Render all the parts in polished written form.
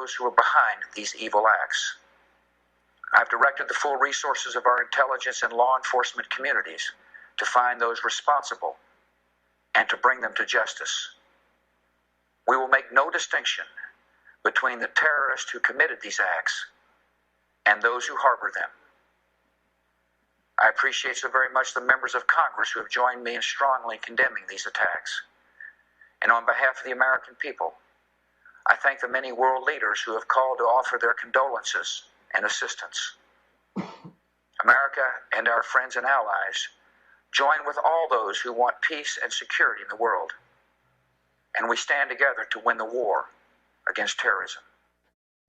those who are behind these evil acts. I've directed the full resources of our intelligence and law enforcement communities to find those responsible and to bring them to justice. We will make no distinction between the terrorists who committed these acts and those who harbor them. I appreciate so very much the members of Congress who have joined me in strongly condemning these attacks. And on behalf of the American people, I thank the many world leaders who have called to offer their condolences and assistance. America and our friends and allies join with all those who want peace and security in the world. And we stand together to win the war against terrorism.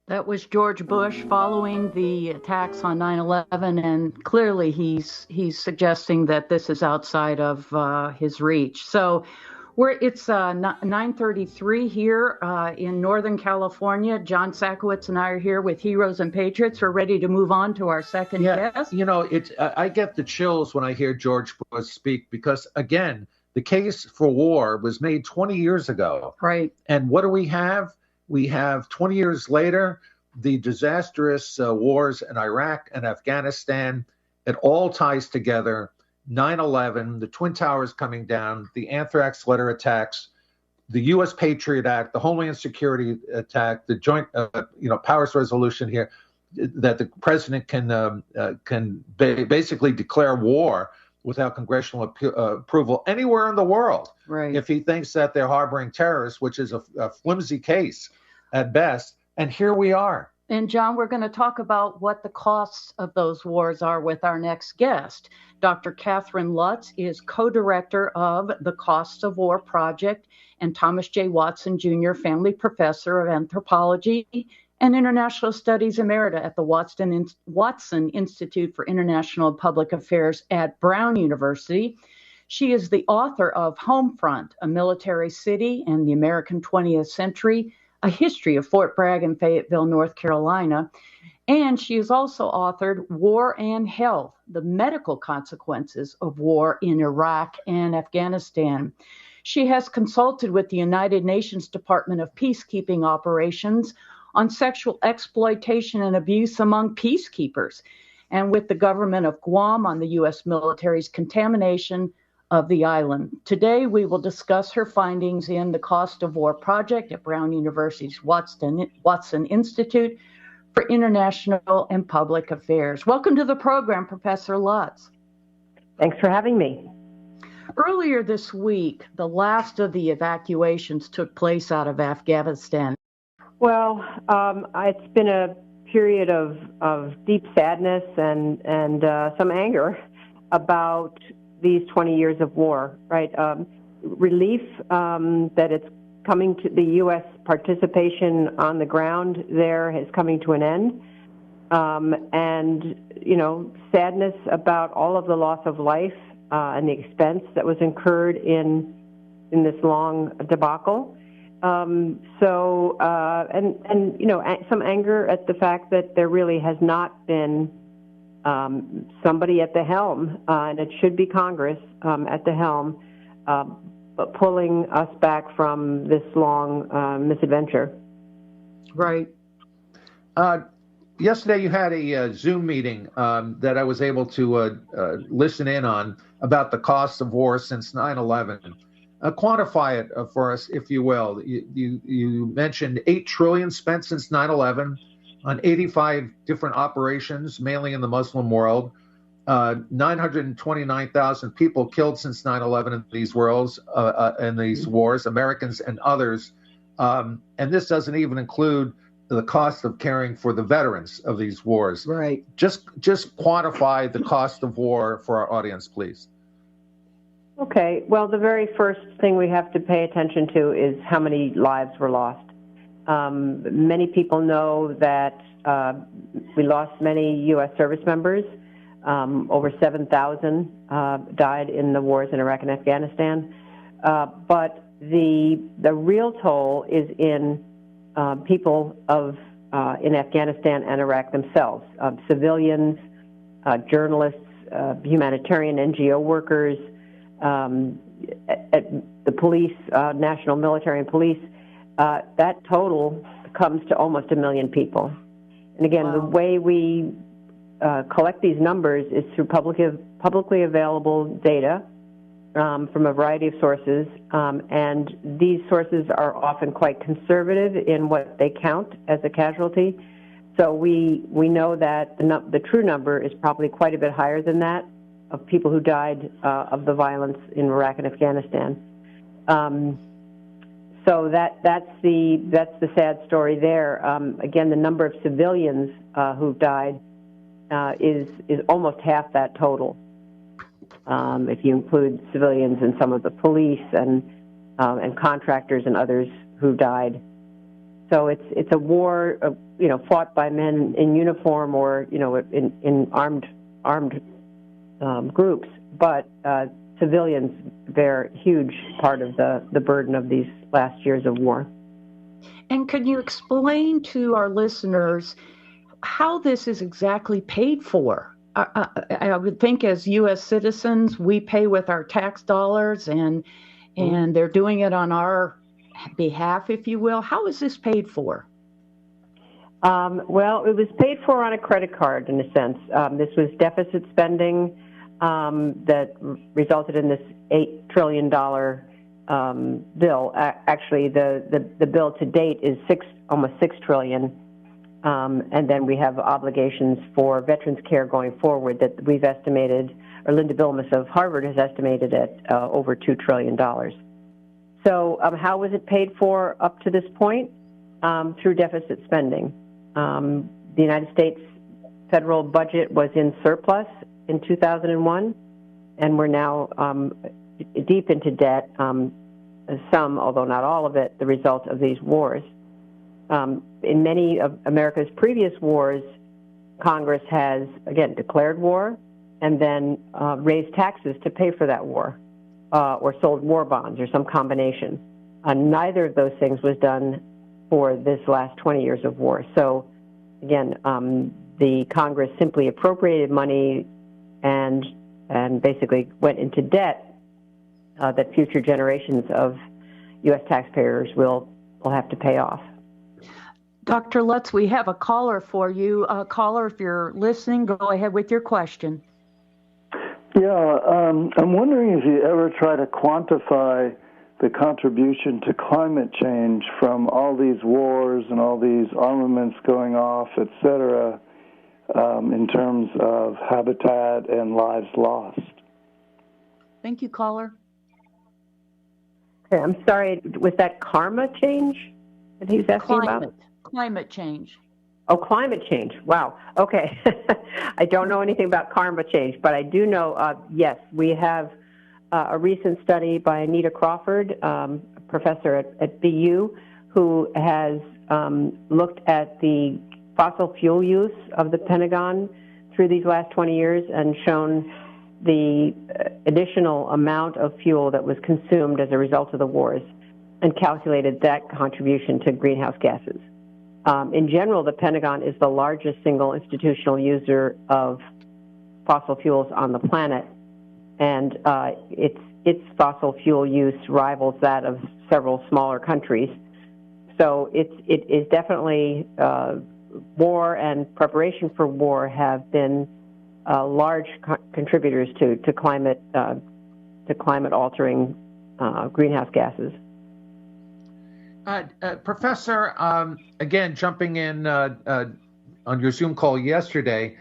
That was George Bush following the attacks on 9/11, and clearly he's suggesting that this is outside of his reach. So it's 9:33 here in Northern California. John Sakowicz and I are here with Heroes and Patriots. We're ready to move on to our second guest. You know, I get the chills when I hear George Bush speak because, again, the case for war was made 20 years ago. Right. And what do we have? We have 20 years later, the disastrous wars in Iraq and Afghanistan. It all ties together. 9/11, the Twin Towers coming down, the anthrax letter attacks, the U.S. Patriot Act, the Homeland Security attack, the joint powers resolution here, that the president can basically declare war without congressional approval anywhere in the world. Right. If he thinks that they're harboring terrorists, which is a flimsy case at best. And here we are. And John, we're going to talk about what the costs of those wars are with our next guest. Dr. Catherine Lutz is co-director of the Costs of War Project and Thomas J. Watson Jr. Family Professor of Anthropology and International Studies Emerita at the Watson Institute for International Public Affairs at Brown University. She is the author of Homefront, A Military City and the American 20th Century, A History of Fort Bragg and Fayetteville, North Carolina. And she has also authored War and Health, The Medical Consequences of War in Iraq and Afghanistan. She has consulted with the United Nations Department of Peacekeeping Operations on sexual exploitation and abuse among peacekeepers, and with the government of Guam on the U.S. military's contamination of the island. Today, we will discuss her findings in the Cost of War Project at Brown University's Watson Institute for International and Public Affairs. Welcome to the program, Professor Lutz. Thanks for having me. Earlier this week, the last of the evacuations took place out of Afghanistan. Well, it's been a period of deep sadness and some anger about these 20 years of war, right? Relief that it's coming to the U.S. participation on the ground there is coming to an end. And, sadness about all of the loss of life and the expense that was incurred in this long debacle. Some anger at the fact that there really has not been somebody at the helm, and it should be Congress at the helm, but pulling us back from this long misadventure. Right. Yesterday you had a Zoom meeting that I was able to listen in on about the costs of war since 9/11. Quantify it for us, if you will. You mentioned $8 trillion spent since 9/11 on 85 different operations, mainly in the Muslim world. 929,000 people killed since 9/11 in these wars, Americans and others. And this doesn't even include the cost of caring for the veterans of these wars. Right. Just quantify the cost of war for our audience, please. Okay. Well, the very first thing we have to pay attention to is how many lives were lost. Many people know that we lost many U.S. service members. Over 7,000 died in the wars in Iraq and Afghanistan. But the real toll is in people in Afghanistan and Iraq themselves, civilians, journalists, humanitarian NGO workers, at the police, national military and police. That total comes to almost 1 million people. And again, the way we collect these numbers is through publicly available data from a variety of sources, and these sources are often quite conservative in what they count as a casualty. So we know that the true number is probably quite a bit higher than that of people who died of the violence in Iraq and Afghanistan. So that's the sad story there. Again, the number of civilians who've died is almost half that total. If you include civilians and some of the police and contractors and others who died. So it's a war, fought by men in uniform or in armed groups, but civilians bear a huge part of the burden of these last years of war. And can you explain to our listeners how this is exactly paid for? I would think as U.S. citizens, we pay with our tax dollars, and they're doing it on our behalf, if you will. How is this paid for? Well, it was paid for on a credit card, in a sense. This was deficit spending that resulted in this $8 trillion bill. Actually, the bill to date is almost $6 trillion. And then we have obligations for veterans care going forward that we've estimated, or Linda Bilmes of Harvard has estimated at over $2 trillion. So how was it paid for up to this point? Through deficit spending. The United States federal budget was in surplus in 2001, and we're now deep into debt, some, although not all of it, the result of these wars. In many of America's previous wars, Congress has, again, declared war and then raised taxes to pay for that war or sold war bonds or some combination. Neither of those things was done for this last 20 years of war. So, again, the Congress simply appropriated money and basically went into debt that future generations of U.S. taxpayers will have to pay off. Dr. Lutz, we have a caller for you. Caller, if you're listening, go ahead with your question. Yeah, I'm wondering if you ever try to quantify the contribution to climate change from all these wars and all these armaments going off, et cetera, in terms of habitat and lives lost. Thank you, caller. Okay, I'm sorry, was that karma change that he's asking about? Climate change. Oh, climate change. Wow. Okay. I don't know anything about climate change, but I do know, yes, we have a recent study by Anita Crawford, professor at BU, who has looked at the fossil fuel use of the Pentagon through these last 20 years and shown the additional amount of fuel that was consumed as a result of the wars and calculated that contribution to greenhouse gases. In general, the Pentagon is the largest single institutional user of fossil fuels on the planet, and its fossil fuel use rivals that of several smaller countries. So it is definitely war and preparation for war have been large contributors to climate altering greenhouse gases. Professor, again, jumping in on your Zoom call yesterday,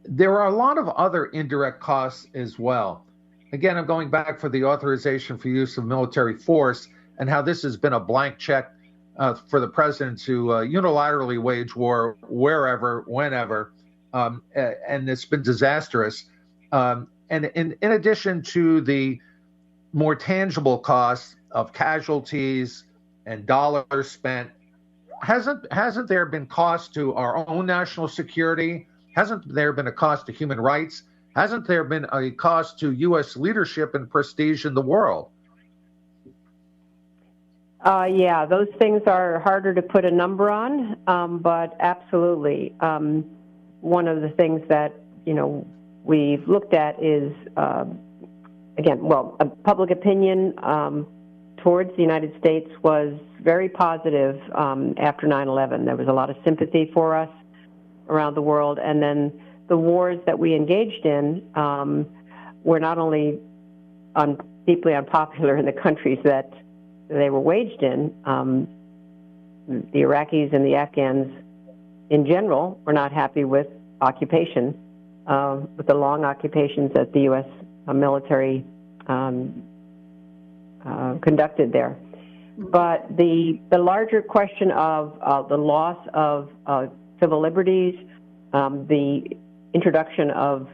there are a lot of other indirect costs as well. Again, I'm going back for the authorization for use of military force and how this has been a blank check for the president to unilaterally wage war wherever, whenever, and it's been disastrous. And in addition to the more tangible costs of casualties and dollars spent, hasn't there been cost to our own national security? Hasn't there been a cost to human rights? Hasn't there been a cost to U.S. leadership and prestige in the world? Yeah, those things are harder to put a number on, but absolutely. One of the things that, we've looked at is, public opinion towards the United States was very positive after 9/11. There was a lot of sympathy for us around the world, and then the wars that we engaged in were not only deeply unpopular in the countries that they were waged in. The Iraqis and the Afghans in general were not happy with occupation, with the long occupations that the U.S. military conducted there. But the larger question of the loss of civil liberties, the introduction of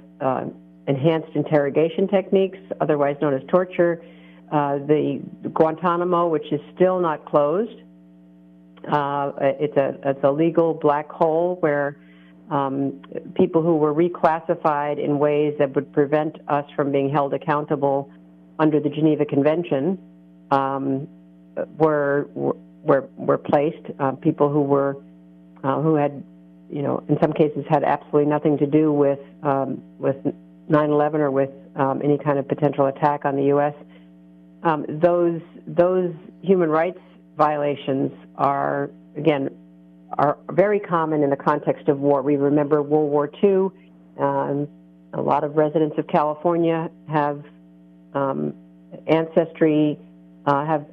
enhanced interrogation techniques, otherwise known as torture, the Guantanamo, which is still not closed. It's a legal black hole where people who were reclassified in ways that would prevent us from being held accountable under the Geneva Convention were placed. People who had, in some cases had absolutely nothing to do with 9/11 or with any kind of potential attack on the U.S. Those human rights violations are very common in the context of war. We remember World War II. A lot of residents of California have ancestry, have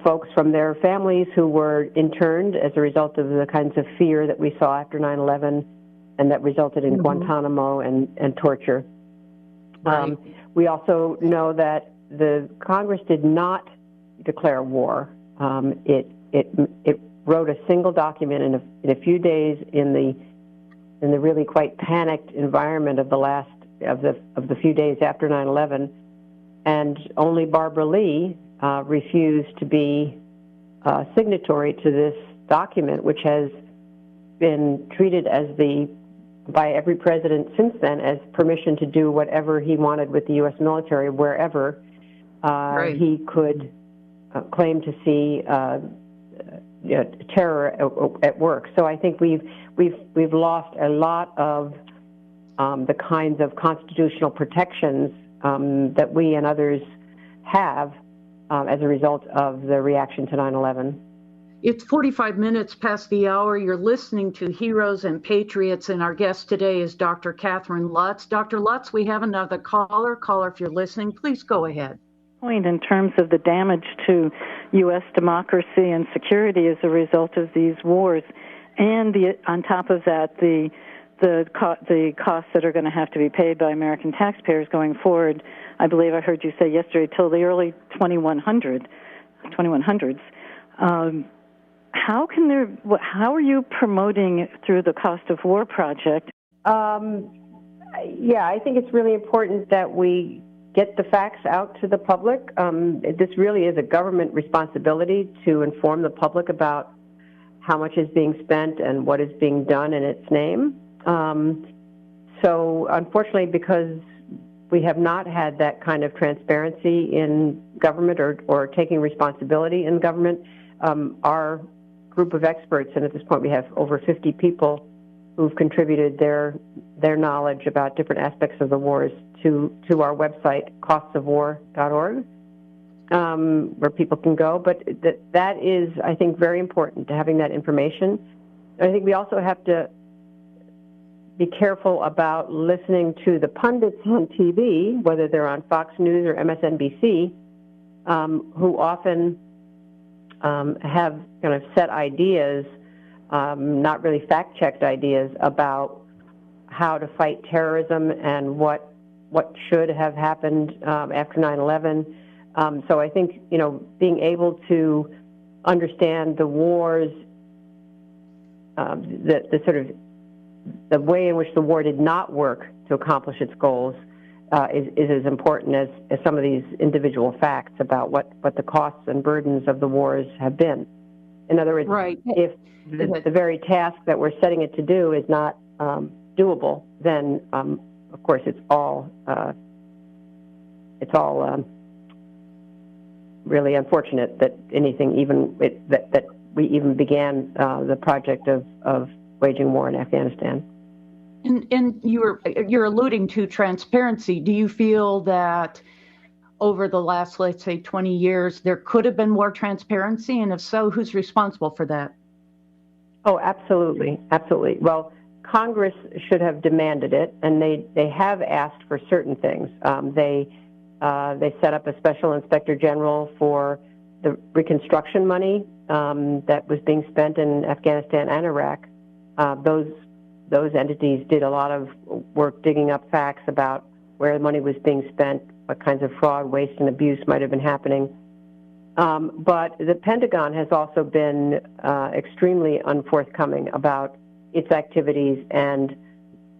folks from their families who were interned as a result of the kinds of fear that we saw after 9/11 and that resulted in Guantanamo and torture. Right. We also know that the Congress did not declare war. It wrote a single document in a few days in the really quite panicked environment of the few days after 9/11, and only Barbara Lee refused to be signatory to this document, which has been treated by every president since then as permission to do whatever he wanted with the U.S. military wherever he could claim to see terror at work. So I think we've lost a lot of the kinds of constitutional protections that we and others have as a result of the reaction to 9/11. It's 45 minutes past the hour. You're listening to Heroes and Patriots, and our guest today is Dr. Catherine Lutz. Dr. Lutz, we have another caller. Caller, if you're listening, please go ahead. Point in terms of the damage to U.S. democracy and security as a result of these wars, and on top of that, the costs that are going to have to be paid by American taxpayers going forward. I believe I heard you say yesterday till the early 2100s. How are you promoting through the Cost of War project? Yeah, I think it's really important that we get the facts out to the public. This really is a government responsibility to inform the public about how much is being spent and what is being done in its name. So unfortunately, because we have not had that kind of transparency in government or taking responsibility in government, our group of experts, and at this point we have over 50 people who've contributed their knowledge about different aspects of the wars to our website, costsofwar.org, where people can go. But that is, I think, very important, to having that information. I think we also have to be careful about listening to the pundits on TV, whether they're on Fox News or MSNBC, who often have kind of set ideas, not really fact-checked ideas about how to fight terrorism and what should have happened after 9/11. So I think, being able to understand the wars, the sort of the way in which the war did not work to accomplish its goals is as important as some of these individual facts about what the costs and burdens of the wars have been. In other words, right. If the very task that we're setting it to do is not doable, then of course it's all really unfortunate that that we even began the project of waging war in Afghanistan. And you're alluding to transparency. Do you feel that over the last, let's say, 20 years, there could have been more transparency? And if so, who's responsible for that? Oh, absolutely. Absolutely. Well, Congress should have demanded it, and they have asked for certain things. They set up a special inspector general for the reconstruction money that was being spent in Afghanistan and Iraq. Those entities did a lot of work digging up facts about where the money was being spent, what kinds of fraud, waste, and abuse might have been happening. But the Pentagon has also been extremely unforthcoming about its activities, and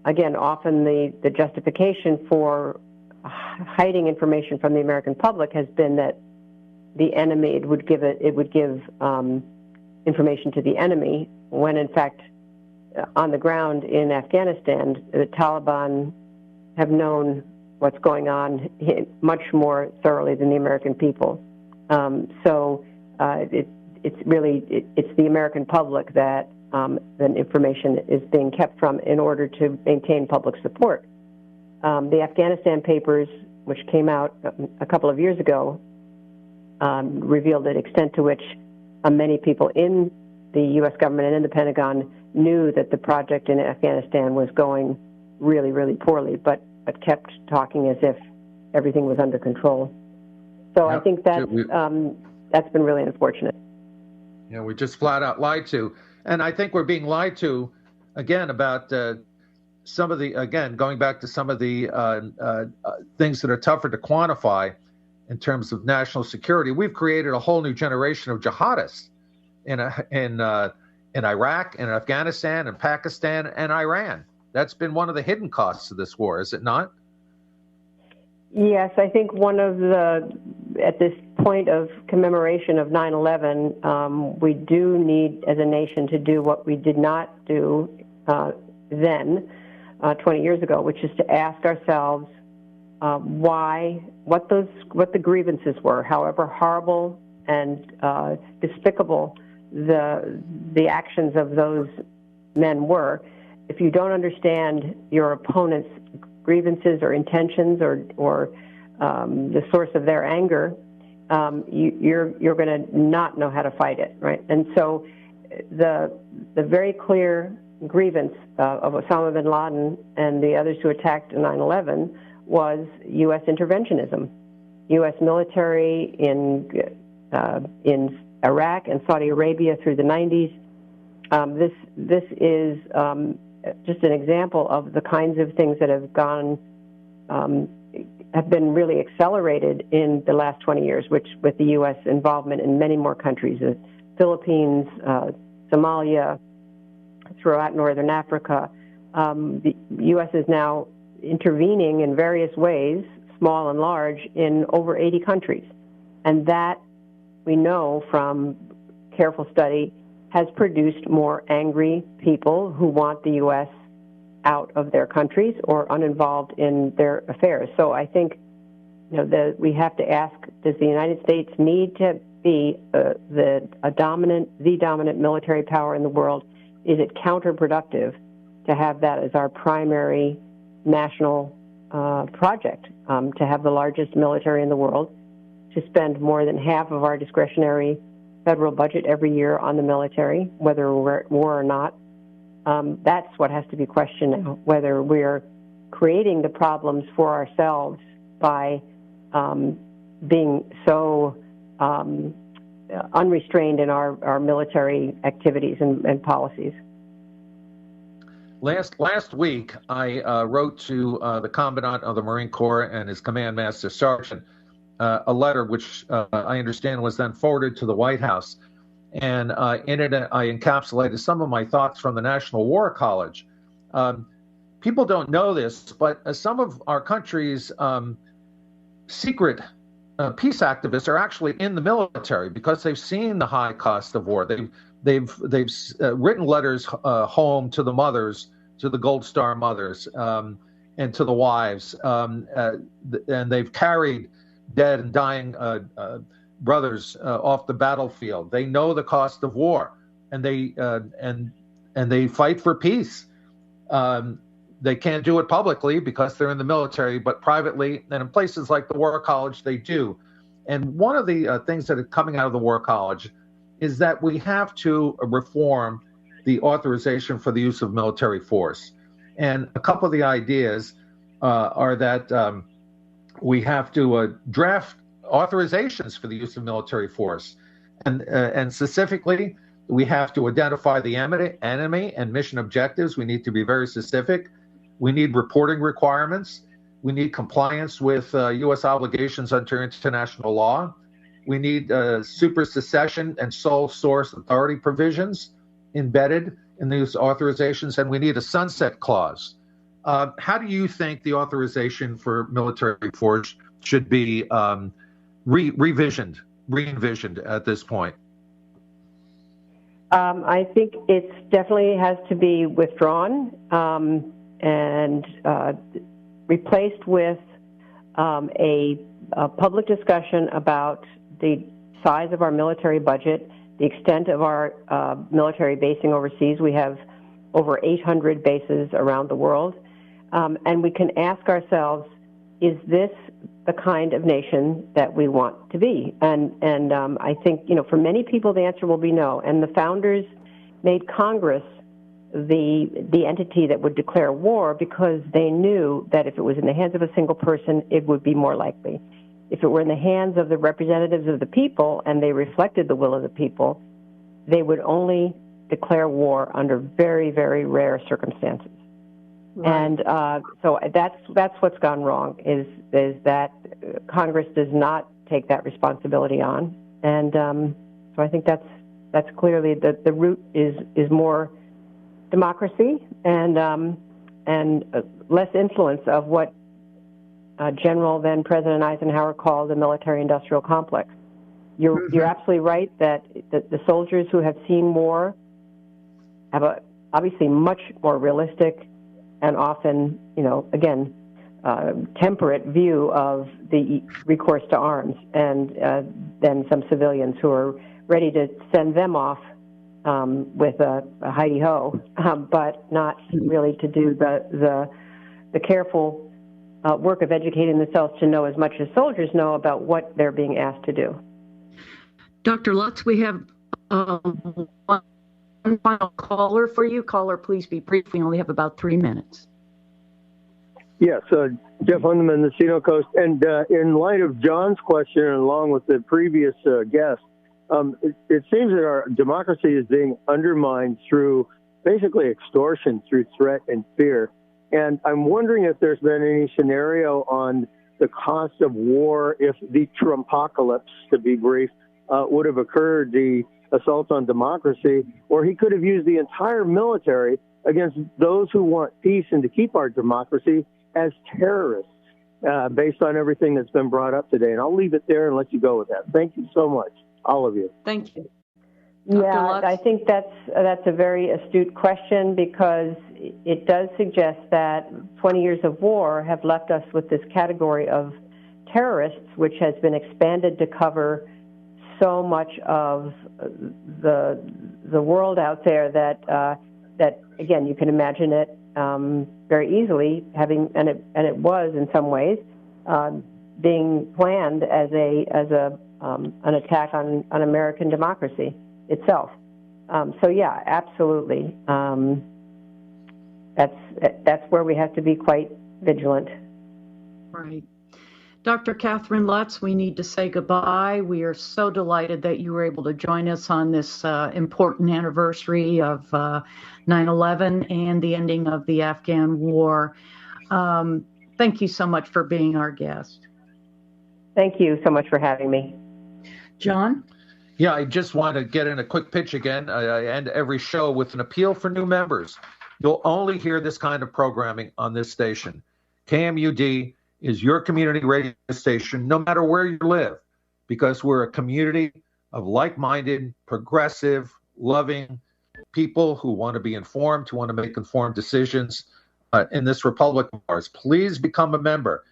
again, often the justification for hiding information from the American public has been that the enemy would give information to the enemy, when in fact on the ground in Afghanistan, the Taliban have known what's going on much more thoroughly than the American people. It's the American public that information is being kept from in order to maintain public support. The Afghanistan papers, which came out a couple of years ago, revealed the extent to which many people in the U.S. government and in the Pentagon knew that the project in Afghanistan was going really, really poorly, but kept talking as if everything was under control. So I think that's been really unfortunate. Yeah, we just flat out lied to. And I think we're being lied to, again, about some of the, again, going back to some of the things that are tougher to quantify in terms of national security. We've created a whole new generation of jihadists in Iraq, in Afghanistan, and Pakistan, and Iran. That's been one of the hidden costs of this war, is it not? Yes, I think one of at this point of commemoration of 9/11, we do need, as a nation, to do what we did not do then, 20 years ago, which is to ask ourselves what the grievances were, however horrible and despicable the actions of those men were. If you don't understand your opponent's grievances or intentions or the source of their anger, you're going to not know how to fight it, right? And so the very clear grievance of Osama bin Laden and the others who attacked 9/11 was U.S. interventionism. U.S. military in Iraq and Saudi Arabia through the 90s. This is just an example of the kinds of things that have been really accelerated in the last 20 years, which with the U.S. involvement in many more countries, the Philippines, Somalia, throughout Northern Africa. The U.S. is now intervening in various ways, small and large, in over 80 countries. And that, we know from careful study, has produced more angry people who want the U.S. out of their countries or uninvolved in their affairs. So I think we have to ask, does the United States need to be the dominant military power in the world? Is it counterproductive to have that as our primary national project, to have the largest military in the world, to spend more than half of our discretionary federal budget every year on the military, whether we're at war or not? That's what has to be questioned now, whether we're creating the problems for ourselves by being so unrestrained in our military activities and policies. Last week, I wrote to the Commandant of the Marine Corps and his Command Master Sergeant a letter which I understand was then forwarded to the White House. And in it, I encapsulated some of my thoughts from the National War College. People don't know this, but some of our country's secret peace activists are actually in the military because they've seen the high cost of war. They've written letters home to the mothers, to the Gold Star mothers, and to the wives, and they've carried dead and dying brothers off the battlefield. They know the cost of war, and they fight for peace. They can't do it publicly because they're in the military, but privately and in places like the War College, they do. And one of the things that are coming out of the War College is that we have to reform the authorization for the use of military force. And a couple of the ideas are that we have to draft authorizations for the use of military force. And specifically, we have to identify the enemy and mission objectives. We need to be very specific. We need reporting requirements. We need compliance with U.S. obligations under international law. We need supersession and sole source authority provisions embedded in these authorizations, and we need a sunset clause. How do you think the authorization for military force should be re-envisioned at this point? I think it definitely has to be withdrawn and replaced with a public discussion about the size of our military budget, the extent of our military basing overseas. We have over 800 bases around the world. And we can ask ourselves, is this the kind of nation that we want to be? And I think, for many people, the answer will be no. And the founders made Congress the entity that would declare war because they knew that if it was in the hands of a single person, it would be more likely. If it were in the hands of the representatives of the people and they reflected the will of the people, they would only declare war under very, very rare circumstances. Right. And so that's what's gone wrong, is that Congress does not take that responsibility on. And so I think that's clearly the root is more democracy and less influence of what General then President Eisenhower called the military-industrial complex. You're absolutely right that the soldiers who have seen war have a obviously much more realistic and often, temperate view of the recourse to arms, and then some civilians who are ready to send them off with a hidey-ho, but not really to do the careful work of educating themselves to know as much as soldiers know about what they're being asked to do. Dr. Lutz, we have one final caller for you. Caller, please be brief. We only have about 3 minutes. Yes, Jeff Hundeman, the Mendocino Coast. And in light of John's question, and along with the previous guest, it seems that our democracy is being undermined through basically extortion, through threat and fear. And I'm wondering if there's been any scenario on the cost of war if the Trumpocalypse, to be brief, would have occurred, the assault on democracy, or he could have used the entire military against those who want peace and to keep our democracy as terrorists, based on everything that's been brought up today. And I'll leave it there and let you go with that. Thank you so much, all of you. Thank you. Yeah, I think that's a very astute question, because it does suggest that 20 years of war have left us with this category of terrorists, which has been expanded to cover so much of the world out there that again, you can imagine it very easily having, and it was in some ways being planned as an attack on American democracy itself. So yeah, absolutely. That's where we have to be quite vigilant. Right. Dr. Catherine Lutz, we need to say goodbye. We are so delighted that you were able to join us on this important anniversary of 9/11 and the ending of the Afghan war. Thank you so much for being our guest. Thank you so much for having me. John? Yeah, I just want to get in a quick pitch again. I end every show with an appeal for new members. You'll only hear this kind of programming on this station. KMUD is your community radio station, no matter where you live, because we're a community of like-minded, progressive, loving people who want to be informed, who want to make informed decisions in this republic of ours. Please become a member.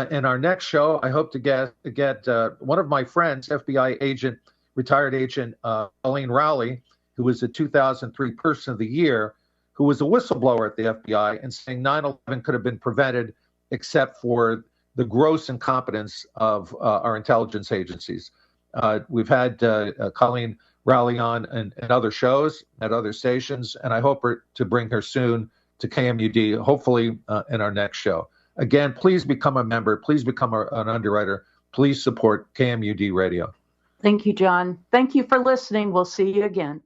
In our next show, I hope to get one of my friends, FBI agent, retired agent Elaine Rowley, who was the 2003 Person of the Year, who was a whistleblower at the FBI and saying 9/11 could have been prevented except for the gross incompetence of our intelligence agencies. We've had Colleen Rowley on and other shows at other stations, and I hope to bring her soon to KMUD, hopefully in our next show. Again, please become a member. Please become an underwriter. Please support KMUD Radio. Thank you, John. Thank you for listening. We'll see you again.